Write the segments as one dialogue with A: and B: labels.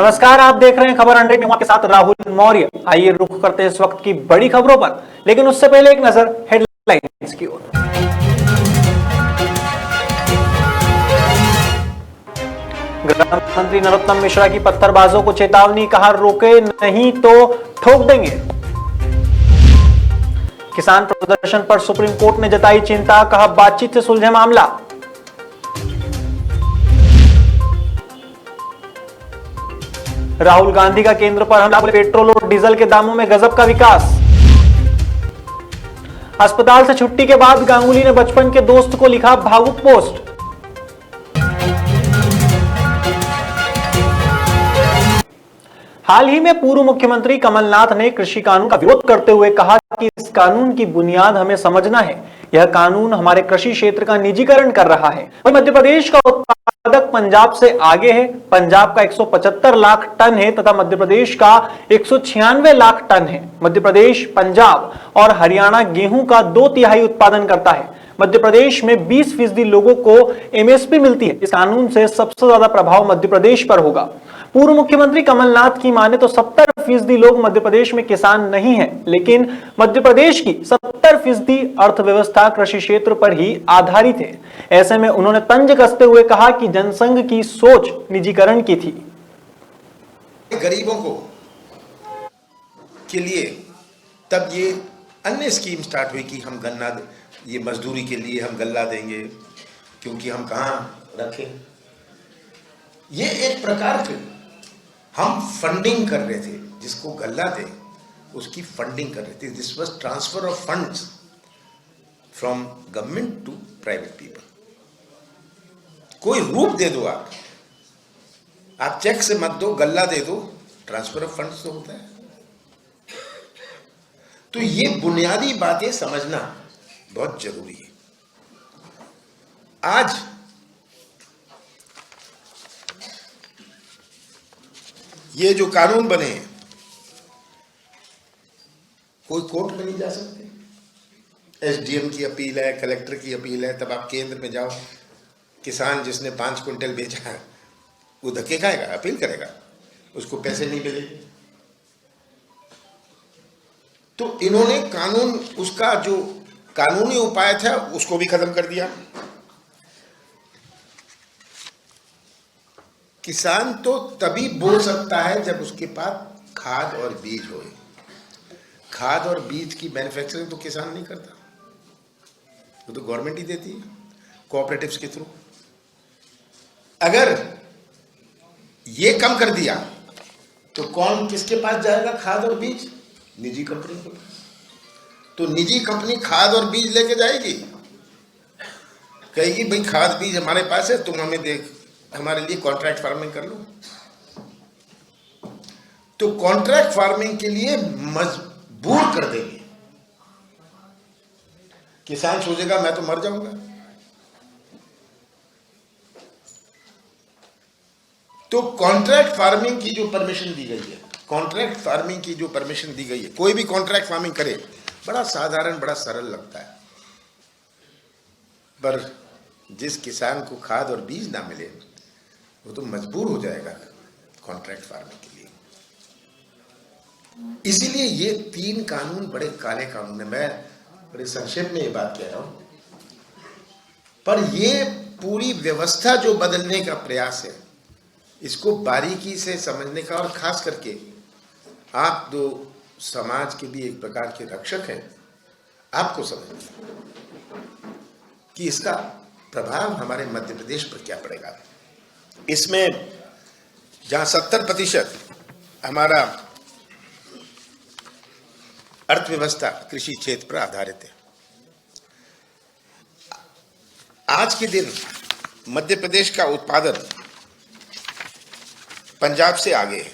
A: नमस्कार, आप देख रहे हैं खबर 100 में के साथ राहुल मौर्य। आइए रुख करते हैं इस वक्त की बड़ी खबरों पर, लेकिन उससे पहले एक नजर हेडलाइंस की ओर। गृह मंत्री नरोत्तम मिश्रा की पत्थरबाजों को चेतावनी, कहा रोके नहीं तो ठोक देंगे। किसान प्रदर्शन पर सुप्रीम कोर्ट ने जताई चिंता, कहा बातचीत से सुलझे मामला। राहुल गांधी का केंद्र पर हमला, पेट्रोल और डीजल के दामों में गजब का विकास। अस्पताल से छुट्टी के बाद गांगुली ने बचपन के दोस्त को लिखा भावुक पोस्ट। हाल ही में पूर्व मुख्यमंत्री कमलनाथ ने कृषि कानून का विरोध करते हुए कहा कि इस कानून की बुनियाद हमें समझना है। यह कानून हमारे कृषि क्षेत्र का निजीकरण कर रहा है। मध्य प्रदेश का उत्पादक पंजाब से आगे है। पंजाब का 175 लाख टन है तथा मध्य प्रदेश का 196 लाख टन है। मध्य प्रदेश, पंजाब और हरियाणा गेहूं का 2/3 उत्पादन करता है। मध्य प्रदेश में 20% लोगों को एमएसपी मिलती है। इस कानून से सबसे ज्यादा प्रभाव मध्य प्रदेश पर होगा। पूर्व मुख्यमंत्री कमलनाथ की माने तो 70% लोग मध्य प्रदेश में किसान नहीं हैं, लेकिन मध्य प्रदेश की 70% अर्थव्यवस्था कृषि क्षेत्र पर ही आधारित है। ऐसे में उन्होंने तंज कसते हुए कहा कि जनसंघ की सोच निजीकरण की थी।
B: गरीबों को के लिए तब ये अन्य स्कीम स्टार्ट हुई कि हम गन्ना, ये मजदूरी के लिए हम गल्ला देंगे, क्योंकि हम कहाँ रखें। ये एक प्रकार के हम फंडिंग कर रहे थे, जिसको गल्ला दे उसकी फंडिंग कर रहे थे। This was transfer of funds from government to private people. कोई रूप दे दो, आप चेक से मत दो, गल्ला दे दो, ट्रांसफर ऑफ फंड्स तो होता है। तो ये बुनियादी बातें समझना बहुत जरूरी है। आज ये जो कानून बने हैं, कोई कोर्ट में नहीं जा सकते। एसडीएम की अपील है, कलेक्टर की अपील है, तब आप केंद्र में जाओ। किसान जिसने 5 क्विंटल बेचा है वो धक्के खाएगा, अपील करेगा, उसको पैसे नहीं मिलेंगे। तो इन्होंने कानून, उसका जो कानूनी उपाय था उसको भी खत्म कर दिया। किसान तो तभी बो सकता है जब उसके पास खाद और बीज हो। खाद और बीज की मैन्युफैक्चरिंग तो किसान नहीं करता, वो तो गवर्नमेंट ही देती है कोऑपरेटिव्स के थ्रू। अगर ये कम कर दिया तो कौन किसके पास जाएगा खाद और बीज? निजी कंपनी के पास। तो निजी कंपनी खाद और बीज लेके जाएगी, कहेगी भाई खाद बीज हमारे पास है, तुम हमें देख, हमारे लिए कॉन्ट्रैक्ट फार्मिंग कर लो। तो कॉन्ट्रैक्ट फार्मिंग के लिए मजबूर कर देंगे। किसान सोचेगा मैं तो मर जाऊंगा। तो कॉन्ट्रैक्ट फार्मिंग की जो परमिशन दी गई है, कॉन्ट्रैक्ट फार्मिंग की जो परमिशन दी गई है, कोई भी कॉन्ट्रैक्ट फार्मिंग करे, बड़ा साधारण, बड़ा सरल लगता है, पर जिस किसान को खाद और बीज ना मिले वो तो मजबूर हो जाएगा कॉन्ट्रैक्ट फार्मिंग के लिए। इसीलिए ये 3 कानून बड़े काले कानून है। मैं बड़े संक्षेप में ये बात कह रहा हूं, पर ये पूरी व्यवस्था जो बदलने का प्रयास है, इसको बारीकी से समझने का, और खास करके आप जो समाज के भी एक प्रकार के रक्षक हैं, आपको समझना कि इसका प्रभाव हमारे मध्य प्रदेश पर क्या पड़ेगा। इसमें जहां 70% हमारा अर्थव्यवस्था कृषि क्षेत्र पर आधारित है, आज के दिन मध्य प्रदेश का उत्पादन पंजाब से आगे है।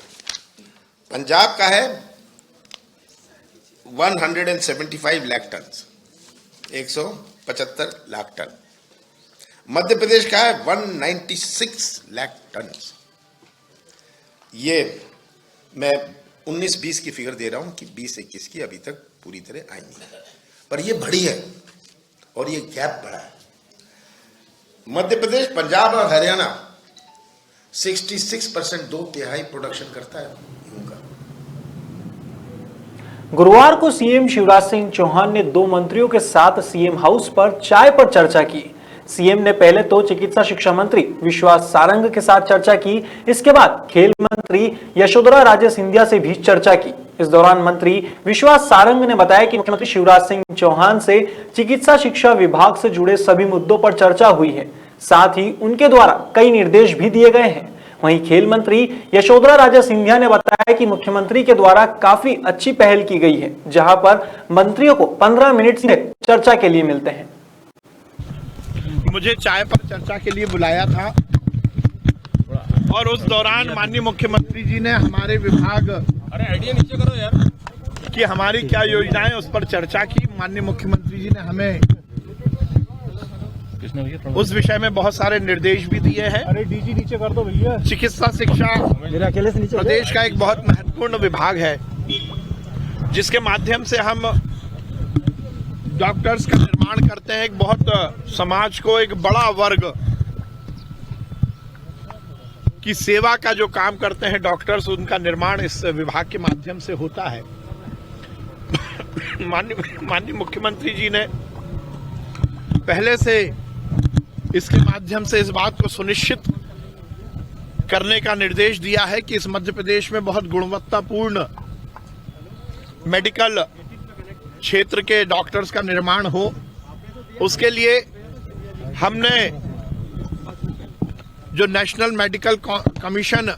B: पंजाब का है 175 लाख टन, 175 लाख टन। मध्य प्रदेश का है 196 लाख टन। ये मैं 19-20 की फिगर दे रहा हूं कि 20-21 की अभी तक पूरी तरह आई नहीं, पर ये बढ़ी है और ये गैप बढ़ा है। मध्य प्रदेश, पंजाब और हरियाणा 66% 2/3 प्रोडक्शन करता है गेहूं का।
A: गुरुवार को सीएम शिवराज सिंह चौहान ने 2 मंत्रियों के साथ सीएम हाउस पर चाय पर चर्चा की। सीएम ने पहले तो चिकित्सा शिक्षा मंत्री विश्वास सारंग के साथ चर्चा की। इसके बाद खेल मंत्री यशोधरा राजे सिंधिया से भी चर्चा की। इस दौरान मंत्री विश्वास सारंग ने बताया कि मुख्यमंत्री शिवराज सिंह चौहान से चिकित्सा शिक्षा विभाग से जुड़े सभी मुद्दों पर चर्चा हुई है। साथ ही उनके द्वारा कई निर्देश भी दिए गए हैं। वहीं खेल मंत्री यशोधरा राजे सिंधिया ने बताया कि मुख्यमंत्री के द्वारा काफी अच्छी पहल की गई है, जहां पर मंत्रियों को 15 मिनट से चर्चा के लिए मिलते हैं।
C: मुझे चाय पर चर्चा के लिए बुलाया था और उस दौरान माननीय मुख्यमंत्री जी ने हमारे विभाग नीचे करो यार कि हमारी क्या योजनाएं उस पर चर्चा की। माननीय मुख्यमंत्री जी ने हमें उस विषय में बहुत सारे निर्देश भी दिए हैं।
D: अरे डीजी नीचे कर दो भैया।
C: चिकित्सा शिक्षा
D: मेरे अकेले से नीचे
C: प्रदेश का एक बहुत महत्वपूर्ण विभाग है, जिसके माध्यम से हम डॉक्टर्स का निर्माण करते हैं। एक बहुत समाज को एक बड़ा वर्ग की सेवा का जो काम करते हैं डॉक्टर्स, उनका निर्माण इस विभाग के माध्यम से होता है। माननीय मुख्यमंत्री जी ने पहले से इसके माध्यम से इस बात को सुनिश्चित करने का निर्देश दिया है कि इस मध्य प्रदेश में बहुत गुणवत्तापूर्ण मेडिकल क्षेत्र के डॉक्टर्स का निर्माण हो। उसके लिए हमने जो नेशनल मेडिकल कमीशन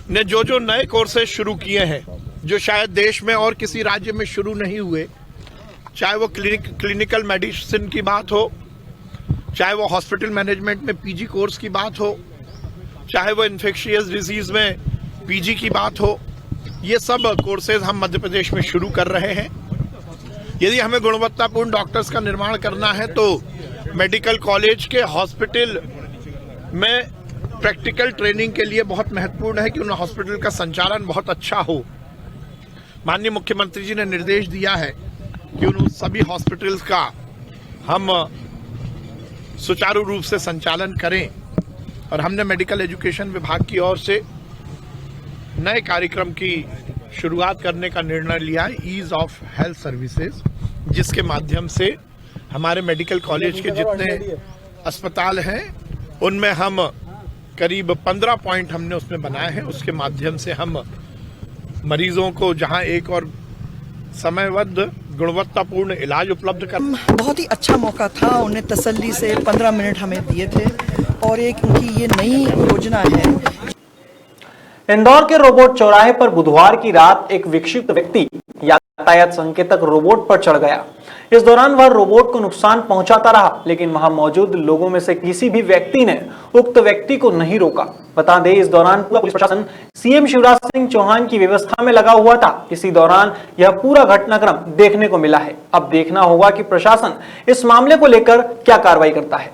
C: ने जो नए कोर्सेज शुरू किए हैं, जो शायद देश में और किसी राज्य में शुरू नहीं हुए, चाहे वो क्लिनिकल मेडिसिन की बात हो, चाहे वो हॉस्पिटल मैनेजमेंट में पीजी कोर्स की बात हो, चाहे वो इन्फेक्शियस डिजीज में पीजी की बात हो, ये सब कोर्सेज हम मध्य प्रदेश में शुरू कर रहे हैं। यदि हमें गुणवत्तापूर्ण डॉक्टर्स का निर्माण करना है तो मेडिकल कॉलेज के हॉस्पिटल में प्रैक्टिकल ट्रेनिंग के लिए बहुत महत्वपूर्ण है कि उन हॉस्पिटल का संचालन बहुत अच्छा हो। माननीय मुख्यमंत्री जी ने निर्देश दिया है कि उन सभी हॉस्पिटल्स का हम सुचारू रूप से संचालन करें और हमने मेडिकल एजुकेशन विभाग की ओर से नए कार्यक्रम की शुरुआत करने का निर्णय लिया है, ईज ऑफ हेल्थ सर्विसेज, जिसके माध्यम से हमारे मेडिकल कॉलेज के जितने अस्पताल हैं उनमें हम करीब 15 पॉइंट हमने उसमें बनाए हैं। उसके माध्यम से हम मरीजों को जहां एक और समयबद्ध गुणवत्तापूर्ण इलाज उपलब्ध कर।
E: बहुत ही अच्छा मौका था, उन्हें तसल्ली से 15 मिनट हमें दिए थे और एक उनकी ये नई योजना है।
A: इंदौर के रोबोट चौराहे पर बुधवार की रात एक विक्षिप्त व्यक्ति यातायात संकेतक रोबोट पर चढ़ गया। इस दौरान वह रोबोट को नुकसान पहुंचाता रहा, लेकिन वहां मौजूद लोगों में से किसी भी व्यक्ति ने उक्त व्यक्ति को नहीं रोका। बता दें, इस दौरान पूरा पुलिस प्रशासन सीएम शिवराज सिंह चौहान की व्यवस्था में लगा हुआ था। इसी दौरान यह पूरा घटनाक्रम देखने को मिला है। अब देखना होगा कि प्रशासन इस मामले को लेकर क्या कार्रवाई करता है।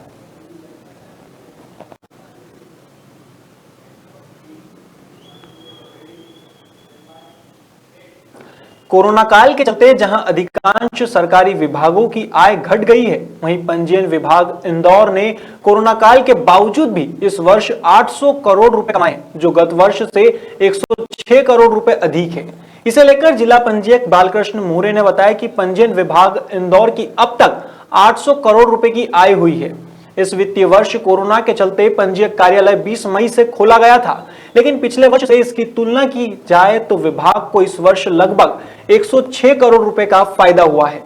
A: कोरोना काल के चलते जहां अधिकांश सरकारी विभागों की आय घट गई है, वहीं पंजीयन विभाग इंदौर ने कोरोना काल के बावजूद भी इस वर्ष 800 करोड़ रुपए कमाए, जो गत वर्ष से 106 करोड़ रुपए अधिक है। इसे लेकर जिला पंजीयक बालकृष्ण मोरे ने बताया कि पंजीयन विभाग इंदौर की अब तक 800 करोड़ रुपए की आय हुई है। इस वित्तीय वर्ष कोरोना के चलते पंजीयक कार्यालय 20 मई से खोला गया था, लेकिन पिछले वर्ष से इसकी तुलना की जाए तो विभाग को इस वर्ष लगभग 106 करोड़ रुपए का फायदा हुआ है।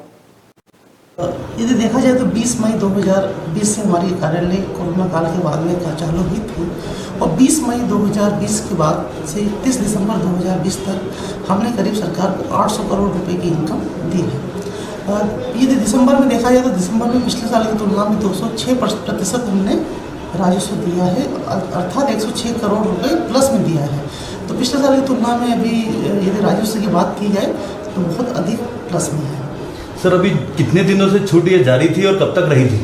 F: यदि देखा जाए तो 20 मई 2020 से हमारी कार्यालय कोरोना काल के बाद में चालू हुई थी और 20 मई 2020 के बाद से 30 दिसंबर 2020 तक हमने करीब सरकार को 800 करोड़ रुपए की इनकम दी है। यदि दिसंबर में देखा जाए तो दिसंबर में पिछले साल की तुलना में 206% हमने राजस्व दिया है, अर्थात 106 करोड़ रुपए प्लस में दिया है। तो पिछले साल की तुलना में अभी यदि राजस्व की बात की जाए तो बहुत अधिक प्लस में है।
G: सर, अभी कितने दिनों से छूट ये जारी थी और कब तक रही थी?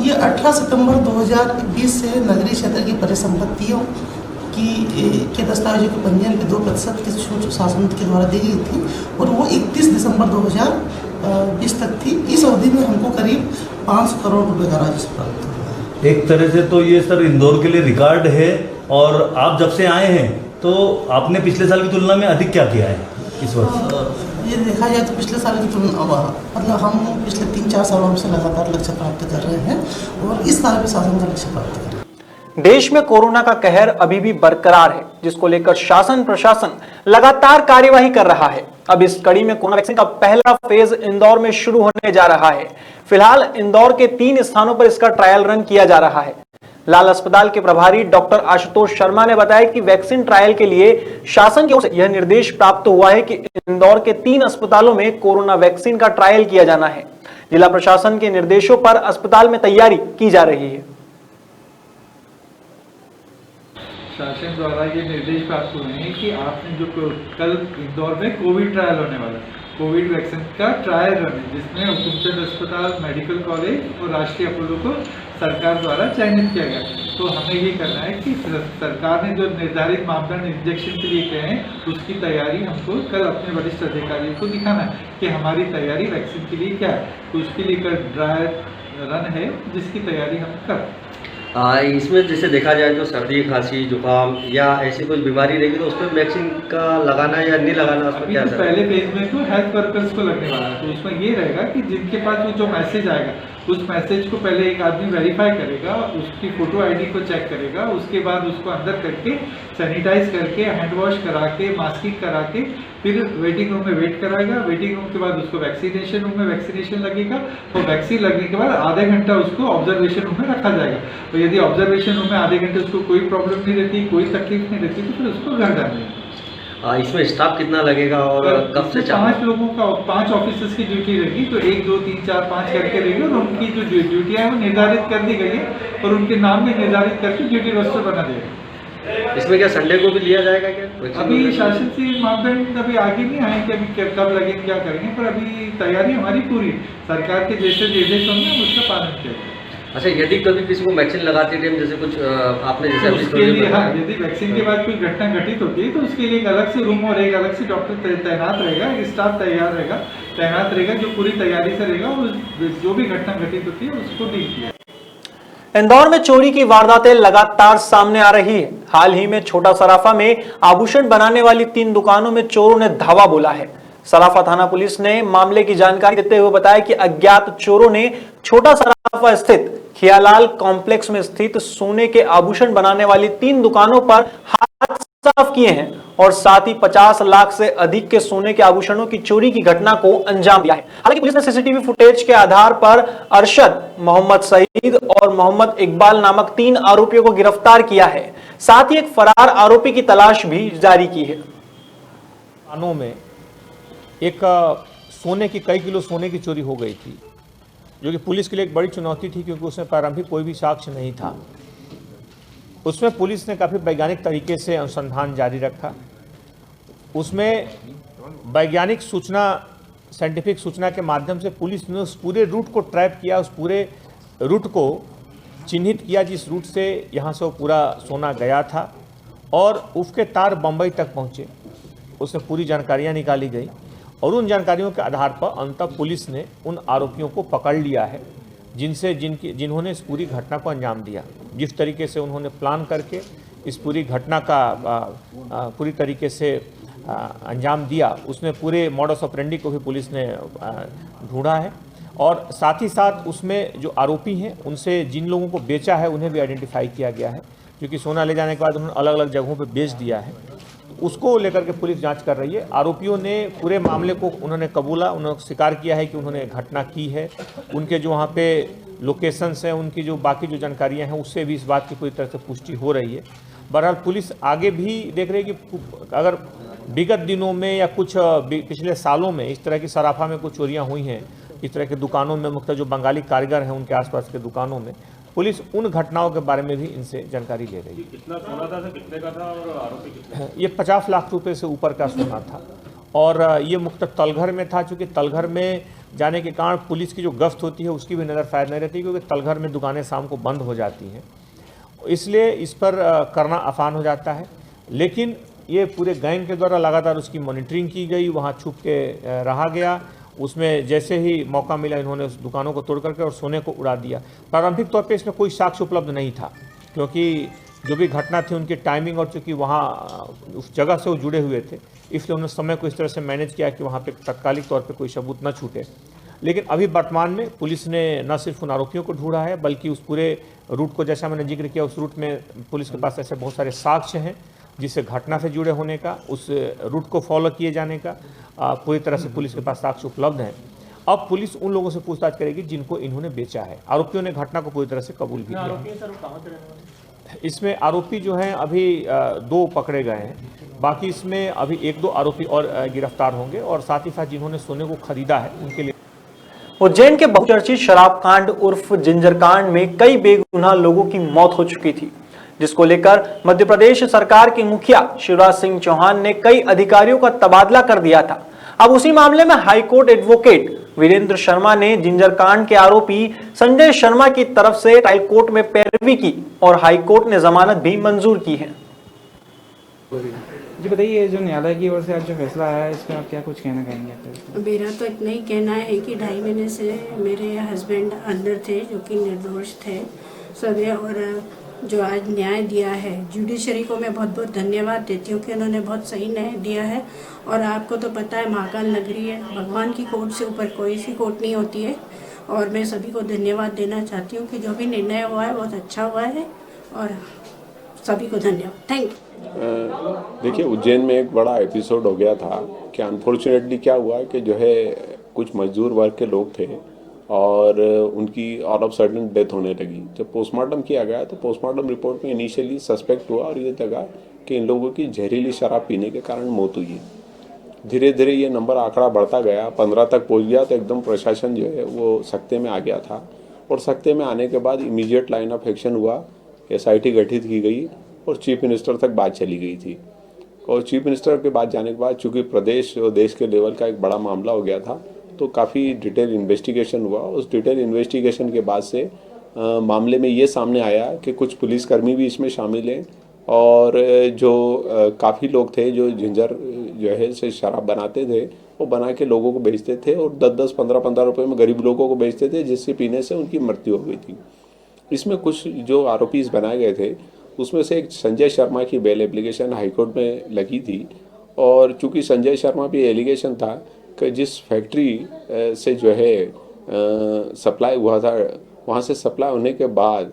F: ये 18 सितंबर 2020 से नगरीय क्षेत्र की परिसंपत्तियों के दस्तावेजों के पंजीयन पे 2% की छूट शासन के द्वारा दी गई थी और वो 31 दिसंबर 2020 तक थी। इस अवधि में हमको करीब 500 करोड़ रुपए का राजस्व प्राप्त हुआ है।
G: एक तरह से तो ये सर इंदौर के लिए रिकॉर्ड है। और आप जब से आए हैं तो आपने पिछले साल की तुलना में अधिक क्या किया है इस वर्ष?
F: ये देखा जाए तो पिछले साल की तुलना मतलब हम पिछले 3-4 सालों से लगातार लक्ष्य प्राप्त कर रहे हैं और इस साल भी शासन का लक्ष्य प्राप्त कर रहे हैं।
A: देश में कोरोना का कहर अभी भी बरकरार है, जिसको लेकर शासन प्रशासन लगातार कार्यवाही कर रहा है। अब इस कड़ी में कोरोना वैक्सीन का पहला फेज इंदौर में शुरू होने जा रहा है। फिलहाल इंदौर के 3 स्थानों पर इसका ट्रायल रन किया जा रहा है। लाल अस्पताल के प्रभारी डॉक्टर आशुतोष शर्मा ने बताया कि वैक्सीन ट्रायल के लिए शासन की ओर से यह निर्देश प्राप्त हुआ है कि इंदौर के 3 अस्पतालों में कोरोना वैक्सीन का ट्रायल किया जाना है। जिला प्रशासन के निर्देशों पर अस्पताल में तैयारी की जा रही है।
H: शासन द्वारा ये निर्देश प्राप्त हुए हैं कि आपने जो कल इंदौर में कोविड ट्रायल होने वाला है, कोविड वैक्सीन का ट्रायल रन है, जिसमें हुकुमचंद अस्पताल, मेडिकल कॉलेज और राष्ट्रीय अपोलो को सरकार द्वारा चयनित किया गया। तो हमें ये करना है कि सरकार ने जो निर्धारित मापदंड इंजेक्शन के लिए कहे हैं उसकी तैयारी हमको कल अपने वरिष्ठ अधिकारियों को दिखाना है कि हमारी तैयारी वैक्सीन के लिए क्या है। तो उसके लिए कल ड्राई रन है जिसकी तैयारी हम कर।
I: इसमें जैसे देखा जाए तो सर्दी, खांसी, जुकाम या ऐसी कोई बीमारी रहेगी तो उसमें वैक्सीन का लगाना या नहीं लगाना उसमें क्या
H: तो पहले फेज में तो हेल्थ वर्कर्स को लगने वाला है। तो उसमें ये रहेगा कि जिनके पास वो जो मैसेज आएगा उस मैसेज को पहले एक आदमी वेरीफाई करेगा, उसकी फोटो आईडी को चेक करेगा, उसके बाद उसको अंदर करके सैनिटाइज करके हैंड वॉश करा के मास्किंग करा के फिर वेटिंग रूम में वेट कराएगा। वेटिंग रूम के बाद उसको वैक्सीनेशन रूम में वैक्सीनेशन लगेगा और वैक्सीन लगने के बाद आधे घंटा उसको ऑब्जर्वेशन रूम में रखा जाएगा। तो यदि ऑब्जर्वेशन रूम में आधे घंटे उसको कोई प्रॉब्लम नहीं रहती, कोई तकलीफ नहीं रहती तो फिर उसको घर डाल देंगे।
I: इसमें स्टाफ कितना लगेगा और कब से
H: 5 लोगों का 5 ऑफिसर्स की ड्यूटी रहेगी। तो 1, 2, 3, 4, 5 करके रहेगी और उनकी जो ड्यूटियाँ है वो निर्धारित कर दी गई है और उनके नाम भी निर्धारित करके ड्यूटी रोस्टर बना देगा।
I: इसमें क्या संडे को भी लिया जाएगा क्या?
H: अभी शासन से मापदंड अभी आगे नहीं आए कि अभी कब लगे क्या करेंगे, पर अभी तैयारी हमारी पूरी है। सरकार के जैसे निर्देश होंगे उसका पालन किया जाएगा।
I: अच्छा, यदि कभी किसी को वैक्सीन लगाते टाइम जैसे कुछ आपने जैसे
H: तो उसके लिए हाँ, यदि वैक्सीन के बाद कोई घटना घटित होती है तो उसके लिए एक अलग से रूम और एक अलग से डॉक्टर तैनात रहेगा, एक स्टाफ तैनात रहेगा जो पूरी तैयारी से रहेगा और जो भी घटना घटित होती है उसको डील किया।
A: इंदौर में चोरी की वारदातें लगातार सामने आ रही है। हाल ही में छोटा सराफा में आभूषण बनाने वाली 3 दुकानों में चोरों ने धावा बोला है। सराफा थाना पुलिस ने मामले की जानकारी देते हुए बताया कि अज्ञात चोरों ने छोटा सराफा स्थित खियालाल कॉम्प्लेक्स में स्थित सोने के आभूषण बनाने वाली 3 दुकानों पर हाथ साफ किए हैं और साथ ही 50 लाख से अधिक के सोने के आभूषणों की चोरी की घटना को अंजाम दिया है। हालांकि पुलिस ने सीसीटीवी फुटेज के आधार पर अरशद, मोहम्मद सईद और मोहम्मद इकबाल नामक 3 आरोपियों को गिरफ्तार किया है। साथ ही एक फरार आरोपी की तलाश भी जारी की है।
D: थानों में एक सोने की कई किलो सोने की चोरी हो गई थी, जो कि पुलिस के लिए एक बड़ी चुनौती थी क्योंकि उसमें प्रारंभिक कोई भी साक्ष्य नहीं था। उसमें पुलिस ने काफ़ी वैज्ञानिक तरीके से अनुसंधान जारी रखा। उसमें वैज्ञानिक सूचना, साइंटिफिक सूचना के माध्यम से पुलिस ने उस पूरे रूट को ट्रैप किया, उस पूरे रूट को चिन्हित किया जिस रूट से यहाँ से वो पूरा सोना गया था और उसके तार बम्बई तक पहुँचे। उसमें पूरी जानकारियाँ निकाली गई और उन जानकारियों के आधार पर अंततः पुलिस ने उन आरोपियों को पकड़ लिया है जिन्होंने इस पूरी घटना को अंजाम दिया। जिस तरीके से उन्होंने प्लान करके इस पूरी घटना का पूरी तरीके से अंजाम दिया, उसमें पूरे मॉडस ऑपरेंडी को भी पुलिस ने ढूंढा है और साथ ही साथ उसमें जो आरोपी हैं उनसे जिन लोगों को बेचा है उन्हें भी आइडेंटिफाई किया गया है, क्योंकि सोना ले जाने के बाद उन्होंने अलग अलग जगहों पर बेच दिया है। उसको लेकर के पुलिस जांच कर रही है। आरोपियों ने पूरे मामले को उन्होंने कबूला, उन्होंने स्वीकार किया है कि उन्होंने घटना की है। उनके जो वहाँ पे लोकेशंस हैं, उनकी जो बाकी जो जानकारियाँ हैं, उससे भी इस बात की पूरी तरह से पुष्टि हो रही है। बहरहाल पुलिस आगे भी देख रही है कि अगर विगत दिनों में या कुछ पिछले सालों में इस तरह की सराफा में कुछ चोरियाँ हुई हैं, इस तरह के दुकानों में, मुख्यतः जो बंगाली कारीगर हैं उनके आसपास के दुकानों में, पुलिस उन घटनाओं के बारे में भी इनसे जानकारी ले रही है।
J: कितना सोना था, कितने का था और आरोपी कितने?
D: ये 50 लाख रुपए से ऊपर का सोना था और ये मुख्य तलघर में था। चूँकि तलघर में जाने के कारण पुलिस की जो गश्त होती है उसकी भी नज़र शायद नहीं रहती, क्योंकि तलघर में दुकानें शाम को बंद हो जाती हैं, इसलिए इस पर करना आसान हो जाता है। लेकिन ये पूरे गैंग के द्वारा लगातार उसकी मॉनिटरिंग की गई, वहाँ छुप के रहा गया उसमें जैसे ही मौका मिला इन्होंने उस दुकानों को तोड़ करके और सोने को उड़ा दिया। प्रारंभिक तौर पे इसमें कोई साक्ष्य उपलब्ध नहीं था, क्योंकि जो भी घटना थी उनकी टाइमिंग और चूँकि वहाँ उस जगह से वो जुड़े हुए थे, इसलिए उन्होंने समय को इस तरह से मैनेज किया कि वहाँ पे तात्कालिक तौर पे कोई सबूत न छूटे। लेकिन अभी वर्तमान में पुलिस ने न सिर्फ उन आरोपियों को ढूंढा है, बल्कि उस पूरे रूट को, जैसा मैंने जिक्र किया, उस रूट में पुलिस के पास ऐसे बहुत सारे साक्ष्य हैं जिससे घटना से जुड़े होने का, उस रूट को फॉलो किए जाने का पूरी तरह से पुलिस के पास साक्ष्य उपलब्ध हैं। अब पुलिस उन लोगों से पूछताछ करेगी जिनको इन्होंने बेचा है। आरोपियों ने घटना को पूरी तरह से कबूल भी किया। इसमें आरोपी जो हैं अभी 2 पकड़े गए हैं, बाकी इसमें अभी 1-2 आरोपी और गिरफ्तार होंगे, और साथ ही साथ जिन्होंने सोने को खरीदा है उनके लिए।
A: उज्जैन के बहुचर्चित शराब कांड उर्फ जिंजर कांड में कई बेगुनाह लोगों की मौत हो चुकी थी, जिसको लेकर मध्य प्रदेश सरकार के मुखिया शिवराज सिंह चौहान ने कई अधिकारियों का तबादला कर दिया था। अब उसी मामले में हाईकोर्ट एडवोकेट वीरेंद्र शर्मा ने जिंजर कांड के आरोपी संजय शर्मा की तरफ से ट्रायल कोर्ट में पैरवी की और हाईकोर्ट ने जमानत भी मंजूर की है।
K: जी बताइए, जो न्यायालय की ओर से आज जो फैसला आया है, इसमें आप क्या कुछ कहना चाहेंगे?
L: मेरा तो इतना ही कहना है कि 2.5 महीने से मेरे हस्बैंड अंदर थे, जो कि निर्दोष थे सभी, और जो आज न्याय दिया है, जुडिशरी को मैं बहुत बहुत धन्यवाद देती हूँ कि उन्होंने बहुत सही न्याय दिया है। और आपको तो पता है, महाकाल नगरी है, भगवान की कोर्ट से ऊपर कोई सी कोर्ट नहीं होती है। और मैं सभी को धन्यवाद देना चाहती हूँ कि जो भी निर्णय हुआ है बहुत अच्छा हुआ है, और सभी को धन्यवाद। Thank you.
M: देखिए, उज्जैन में एक बड़ा एपिसोड हो गया था कि अनफॉर्चुनेटली क्या हुआ कि जो है कुछ मजदूर वर्ग के लोग थे और उनकी ऑल ऑफ सडन डेथ होने लगी। जब पोस्टमार्टम किया गया तो पोस्टमार्टम रिपोर्ट में इनिशियली सस्पेक्ट हुआ और ये लगा कि इन लोगों की जहरीली शराब पीने के कारण मौत हुई है। धीरे धीरे ये नंबर आंकड़ा बढ़ता गया, 15 तक पहुंच गया तो एकदम प्रशासन जो है वो सख्ते में आ गया था। और सख्ते में आने के बाद इमीडिएट लाइन ऑफ एक्शन हुआ, SIT गठित की गई और चीफ मिनिस्टर तक बात चली गई थी। और चीफ मिनिस्टर के बाद जाने के बाद चूँकि प्रदेश और देश के लेवल का एक बड़ा मामला हो गया था, तो काफ़ी डिटेल इन्वेस्टिगेशन हुआ। उस डिटेल इन्वेस्टिगेशन के बाद से मामले में ये सामने आया कि कुछ पुलिसकर्मी भी इसमें शामिल हैं और जो काफ़ी लोग थे जो जिंजर जो है से शराब बनाते थे, वो बना के लोगों को बेचते थे और 10-10, 15-15 रुपये में गरीब लोगों को बेचते थे, जिससे पीने से उनकी मृत्यु हो गई थी। इसमें कुछ जो आरोपी बनाए गए थे उसमें से एक संजय शर्मा की बेल एप्लीकेशन हाईकोर्ट में लगी थी। और चूंकि संजय शर्मा भी एलिगेशन था कि जिस फैक्ट्री से जो है सप्लाई हुआ था, वहाँ से सप्लाई होने के बाद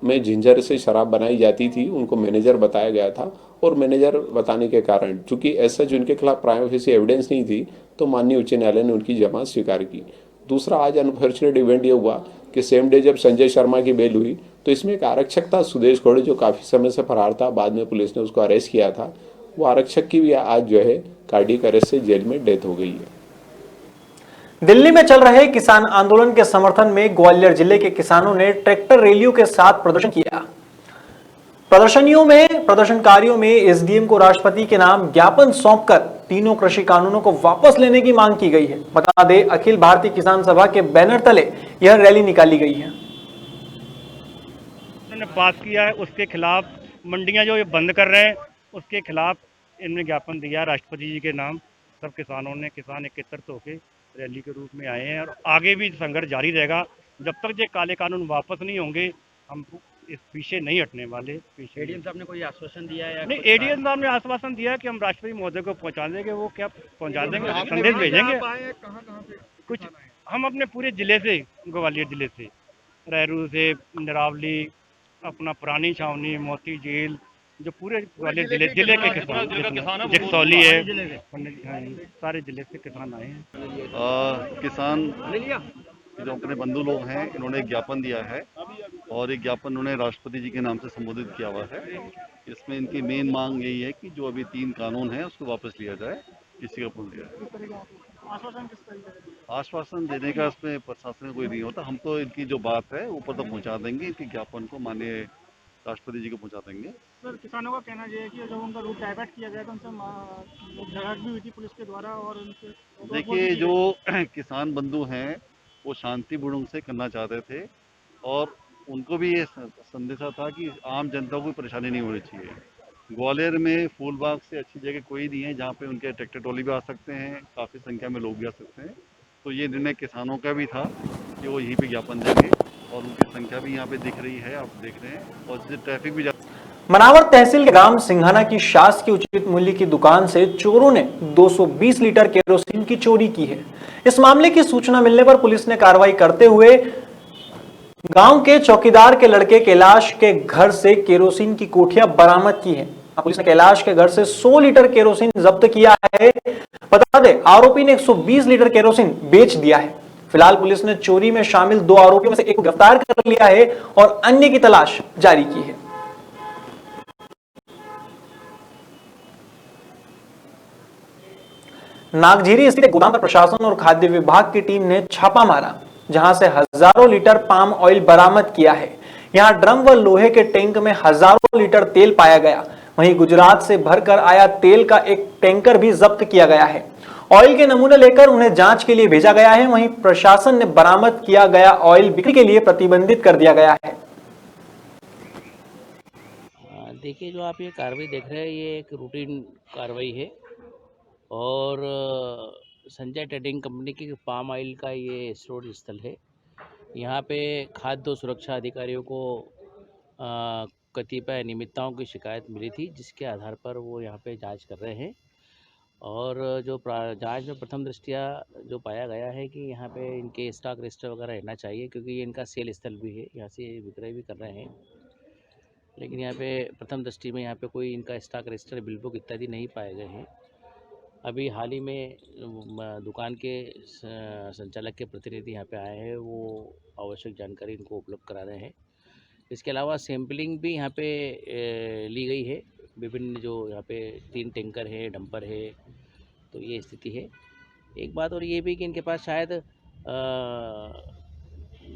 M: में जिंजर से शराब बनाई जाती थी, उनको मैनेजर बताया गया था। और मैनेजर बताने के कारण चूंकि ऐसा जो उनके खिलाफ प्राइम फेसी एविडेंस नहीं थी, तो माननीय उच्च न्यायालय ने उनकी जमानत स्वीकार की। दूसरा, आज अनफॉर्चुनेट इवेंट ये हुआ कि सेम डे जब संजय शर्मा की बेल हुई तो इसमें एक आरक्षक था सुदेश घोड़े, जो काफ़ी समय से फरार था, बाद में पुलिस ने उसको अरेस्ट किया था। वो आरक्षक की भी आज जो है कार्डियक अरेस्ट से जेल में डेथ हो गई है।
A: दिल्ली में चल रहे किसान आंदोलन के समर्थन में ग्वालियर जिले के किसानों ने ट्रैक्टर रैलियों के साथ प्रदर्शन किया। प्रदर्शनकारियों में SDM को राष्ट्रपति के नाम ज्ञापन सौंपकर तीनों कृषि कानूनों को वापस लेने की मांग की गई है। बता दें, अखिल भारतीय किसान सभा के बैनर तले यह रैली निकाली गई है।
J: पास किया है उसके खिलाफ, मंडियां जो ये बंद कर रहे हैं उसके खिलाफ इन्होंने ज्ञापन दिया राष्ट्रपति जी के नाम। सब किसानों ने, किसान एकत्रित होकर रैली के रूप में आए हैं और आगे भी संघर्ष जारी रहेगा जब तक ये काले कानून वापस नहीं होंगे। हम इस पीछे नहीं हटने वाले।
I: एडीएम साहब ने कोई आश्वासन दिया है?
J: नहीं, एडीएम साहब ने आश्वासन दिया कि हम राष्ट्रपति महोदय को पहुंचा देंगे। वो क्या पहुंचा देंगे, संदेश भेजेंगे। कुछ हम अपने पूरे जिले से, ग्वालियर जिले से, रैरू से, निरावली, अपना पुरानी छावनी, मोती झील, जो पूरे ग्वालियर जिले के किसान, जगसौली है, सारे जिले से किसान आए हैं।
N: किसान जो अपने बंधु लोग हैं, इन्होंने एक ज्ञापन दिया है और एक ज्ञापन उन्होंने राष्ट्रपति जी के नाम से संबोधित किया हुआ है। इसमें इनकी मेन मांग यही है कि जो अभी 3 कानून हैं उसको वापस लिया जाए, इसी का पूर्ण लिया जाए। आश्वासन देने का इसमें प्रशासन में कोई नहीं होता। हम तो इनकी जो बात है ऊपर तक पहुंचा देंगे, इनके ज्ञापन को माननीय राष्ट्रपति जी को पहुंचा देंगे।
K: सर, किसानों का कहना यह है कि जब उनका रूट डाइवर्ट किया गया था, उनसे झड़प भी हुई थी पुलिस के द्वारा। और उनसे
N: देखिए, जो किसान बंधु हैं वो शांतिपूर्ण से करना चाहते थे और उनको भी ये संदेशा था कि आम जनता को परेशानी नहीं होनी चाहिए। ग्वालियर में फूलबाग से अच्छी जगह कोई नहीं है जहाँ पे उनके ट्रैक्टर ट्रॉली भी आ सकते हैं, काफ़ी संख्या में लोग भी आ सकते हैं। तो ये निर्णय किसानों का भी था कि वो यहीं पे ज्ञापन देंगे और उनकी संख्या भी यहाँ पे दिख रही है, आप देख रहे हैं, और ट्रैफिक भी
A: मनावर तहसील के ग्राम सिंघाना की शासकीय उचित मूल्य की दुकान से चोरों ने 220 लीटर केरोसिन की चोरी की है। इस मामले की सूचना मिलने पर पुलिस ने कार्रवाई करते हुए गांव के चौकीदार के लड़के कैलाश के घर से केरोसिन की कोठियां बरामद की है। पुलिस ने कैलाश के घर से 100 लीटर केरोसिन जब्त किया है। बता दें, आरोपी ने 120 लीटर केरोसिन बेच दिया है। फिलहाल पुलिस ने चोरी में शामिल 2 आरोपियों में से एक को गिरफ्तार कर लिया है और अन्य की तलाश जारी की है। नागझीरी स्थित गोदाम पर प्रशासन और खाद्य विभाग की टीम ने छापा मारा, जहां से हजारों लीटर पाम ऑयल बरामद किया है। यहां ड्रम व लोहे के टैंक में हजारों लीटर तेल पाया गया। वहीं गुजरात से भरकर आया तेल का एक टैंकर भी जब्त किया गया है। ऑयल के नमूने लेकर उन्हें जांच के लिए भेजा गया है। वहीं प्रशासन ने बरामद किया गया ऑयल बिक्री के लिए प्रतिबंधित कर दिया गया है।
O: देखिए, जो आप ये कार्रवाई देख रहे हैं, ये एक रूटीन कार्रवाई है और संजय ट्रेडिंग कंपनी की पाम ऑयल का ये स्टोर स्थल है। यहाँ पे खाद्य सुरक्षा अधिकारियों को कतिपय अनियमितताओं की शिकायत मिली थी, जिसके आधार पर वो यहाँ पे जांच कर रहे हैं। और जो जांच में प्रथम दृष्टया जो पाया गया है कि यहाँ पे इनके स्टॉक रजिस्टर वगैरह रहना चाहिए, क्योंकि ये इनका सेल स्थल भी है, यहाँ से विक्रय भी कर रहे हैं। लेकिन यहाँ पे प्रथम दृष्टि में यहाँ पे कोई इनका स्टॉक रजिस्टर, बिल बुक इत्यादि नहीं पाए गए हैं। अभी हाल ही में दुकान के संचालक के प्रतिनिधि यहाँ पे आए हैं, वो आवश्यक जानकारी इनको उपलब्ध करा रहे हैं। इसके अलावा सैम्पलिंग भी यहाँ पे ली गई है। विभिन्न जो यहाँ पे 3 टैंकर है, डंपर है, तो ये स्थिति है। एक बात और ये भी कि इनके पास शायद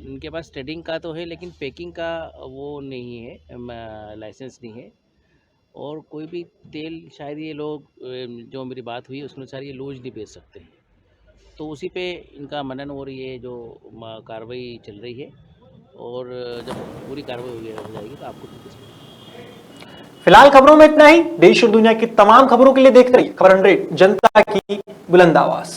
O: इनके पास ट्रेडिंग का तो है, लेकिन पैकिंग का वो नहीं है, लाइसेंस नहीं है। और कोई भी तेल शायद ये लोग, जो मेरी बात हुई उसके अनुसार, ये लूज नहीं बेच सकते हैं। तो उसी पे इनका मनन और ये जो कार्रवाई चल रही है, और जब पूरी कार्रवाई हो जाएगी तो आपको
A: फिलहाल खबरों में इतना ही। देश और दुनिया की तमाम खबरों के लिए देखते रहिए खबर 100, जनता की बुलंद आवाज।